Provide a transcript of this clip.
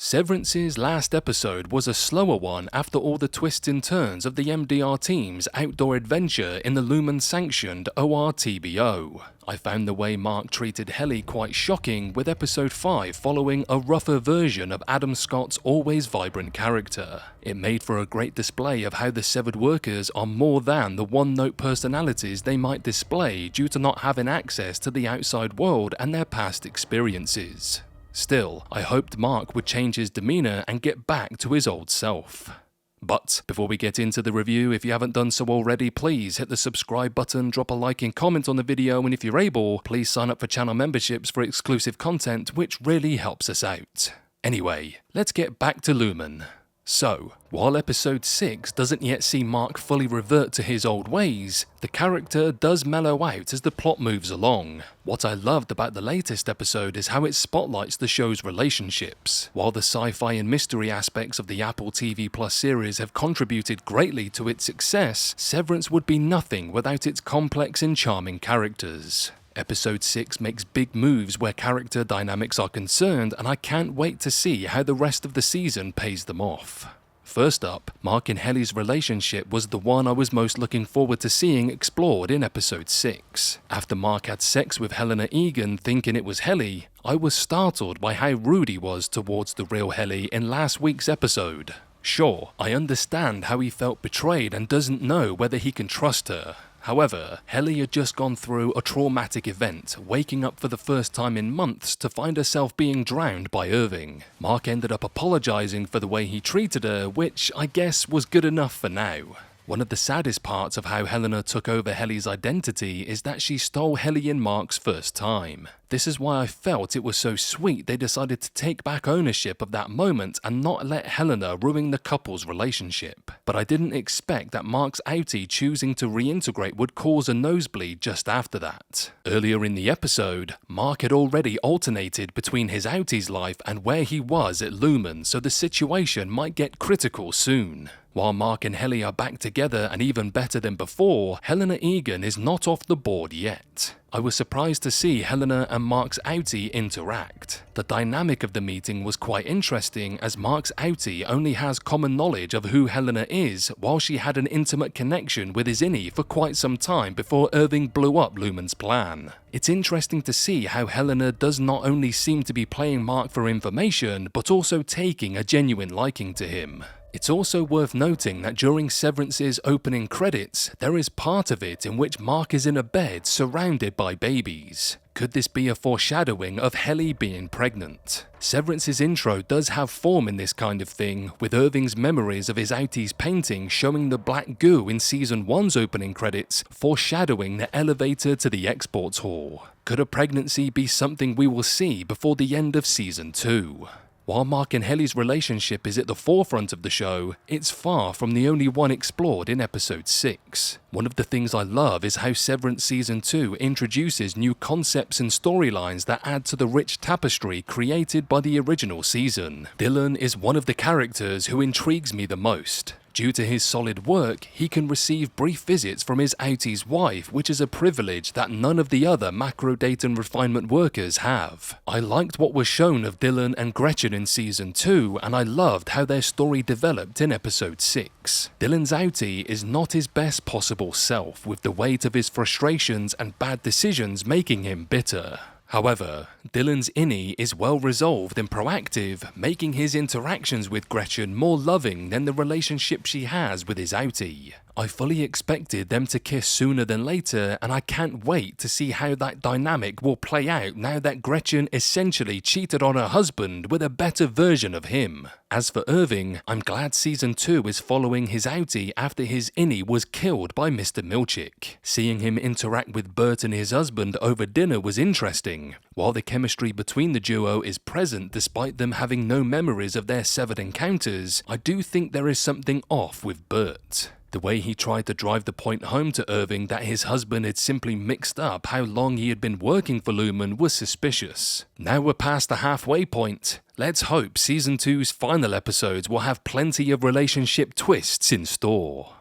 Severance's last episode was a slower one after all the twists and turns of the MDR team's outdoor adventure in the Lumen-sanctioned ORTBO. I found the way Mark treated Helly quite shocking, with episode 5 following a rougher version of Adam Scott's always vibrant character. It made for a great display of how the severed workers are more than the one-note personalities they might display due to not having access to the outside world and their past experiences. Still, I hoped Mark would change his demeanour and get back to his old self. But before we get into the review, if you haven't done so already, please hit the subscribe button, drop a like and comment on the video, and if you're able, please sign up for channel memberships for exclusive content, which really helps us out. Anyway, let's get back to Lumen. So, while episode 6 doesn't yet see Mark fully revert to his old ways, the character does mellow out as the plot moves along. What I loved about the latest episode is how it spotlights the show's relationships. While the sci-fi and mystery aspects of the Apple TV Plus series have contributed greatly to its success, Severance would be nothing without its complex and charming characters. Episode 6 makes big moves where character dynamics are concerned, and I can't wait to see how the rest of the season pays them off. First up, Mark and Helly's relationship was the one I was most looking forward to seeing explored in episode 6. After Mark had sex with Helena Egan thinking it was Helly, I was startled by how rude he was towards the real Helly in last week's episode. Sure, I understand how he felt betrayed and doesn't know whether he can trust her. However, Helly had just gone through a traumatic event, waking up for the first time in months to find herself being drowned by Irving. Mark ended up apologizing for the way he treated her, which I guess was good enough for now. One of the saddest parts of how Helena took over Helly's identity is that she stole Helly and Mark's first time. This is why I felt it was so sweet they decided to take back ownership of that moment and not let Helena ruin the couple's relationship. But I didn't expect that Mark's outie choosing to reintegrate would cause a nosebleed just after that. Earlier in the episode, Mark had already alternated between his outie's life and where he was at Lumen, so the situation might get critical soon. While Mark and Helly are back together and even better than before, Helena Egan is not off the board yet. I was surprised to see Helena and Mark's outie interact. The dynamic of the meeting was quite interesting, as Mark's outie only has common knowledge of who Helena is, while she had an intimate connection with his innie for quite some time before Irving blew up Lumen's plan. It's interesting to see how Helena does not only seem to be playing Mark for information, but also taking a genuine liking to him. It's also worth noting that during Severance's opening credits, there is part of it in which Mark is in a bed surrounded by babies. Could this be a foreshadowing of Helly being pregnant? Severance's intro does have form in this kind of thing, with Irving's memories of his outie's painting showing the black goo in Season 1's opening credits, foreshadowing the elevator to the exports hall. Could a pregnancy be something we will see before the end of Season 2? While Mark and Helly's relationship is at the forefront of the show, it's far from the only one explored in episode 6. One of the things I love is how Severance Season 2 introduces new concepts and storylines that add to the rich tapestry created by the original season. Dylan is one of the characters who intrigues me the most. Due to his solid work, he can receive brief visits from his outie's wife, which is a privilege that none of the other macro data and refinement workers have. I liked what was shown of Dylan and Gretchen in Season 2, and I loved how their story developed in episode 6. Dylan's outie is not his best possible self, with the weight of his frustrations and bad decisions making him bitter. However, Dylan's innie is well resolved and proactive, making his interactions with Gretchen more loving than the relationship she has with his outie. I fully expected them to kiss sooner than later, and I can't wait to see how that dynamic will play out now that Gretchen essentially cheated on her husband with a better version of him. As for Irving, I'm glad Season 2 is following his outie after his innie was killed by Mr. Milchick. Seeing him interact with Bert and his husband over dinner was interesting. While the chemistry between the duo is present despite them having no memories of their severed encounters, I do think there is something off with Bert. The way he tried to drive the point home to Irving that his husband had simply mixed up how long he had been working for Lumen was suspicious. Now we're past the halfway point. Let's hope Season 2's final episodes will have plenty of relationship twists in store.